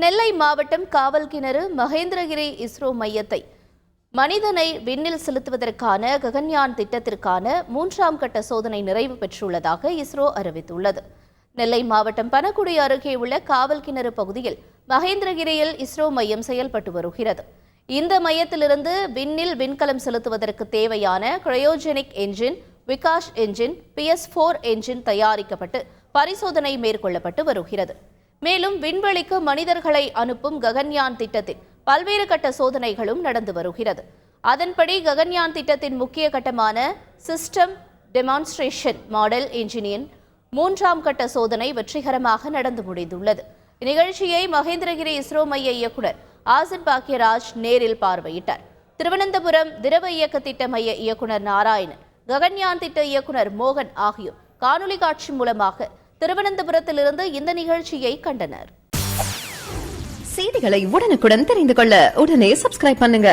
நெல்லை மாவட்டம் காவல்கிணறு மகேந்திரகிரி இஸ்ரோ மையத்தை மனிதனை விண்ணில் செலுத்துவதற்கான ககன்யான் திட்டத்திற்கான 3ஆம் கட்ட சோதனை நிறைவு பெற்றுள்ளதாக இஸ்ரோ அறிவித்துள்ளது. நெல்லை மாவட்டம் பனகுடி அருகே உள்ள காவல்கிணறு பகுதியில் மகேந்திரகிரியில் இஸ்ரோ மையம் செயல்பட்டு வருகிறது. இந்த மையத்திலிருந்து விண்ணில் விண்கலம் செலுத்துவதற்கு தேவையான cryogenic engine, Vikas engine, PS4 engine தயாரிக்கப்பட்டு பரிசோதனை மேற்கொள்ளப்பட்டு வருகிறது. மேலும் விண்வெளிக்கு மனிதர்களை அனுப்பும் ககன்யான் திட்டத்தில் பல்வேறு கட்ட சோதனைகளும் நடந்து வருகிறது. அதன்படி ககன்யான் திட்டத்தின் முக்கிய கட்டமான சிஸ்டம் டெமான்ஸ்ட்ரேஷன் மாடல் என்ஜினின் 3ஆம் கட்ட சோதனை வெற்றிகரமாக நடந்து முடிந்துள்ளது. இந்நிகழ்ச்சியை மகேந்திரகிரி இஸ்ரோ மைய இயக்குநர் ஆசின் பாக்கியராஜ் நேரில் பார்வையிட்டார். திருவனந்தபுரம் திரவ இயக்க திட்ட மைய இயக்குநர் நாராயணன், ககன்யான் திட்ட இயக்குநர் மோகன் ஆகியோர் காணொலி காட்சி மூலமாக திருவனந்தபுரத்திலிருந்து இந்த நிகழ்ச்சியை கண்டனர். செய்திகளை உடனுக்குடன் தெரிந்து கொள்ள உடனே சப்ஸ்கிரைப் பண்ணுங்க.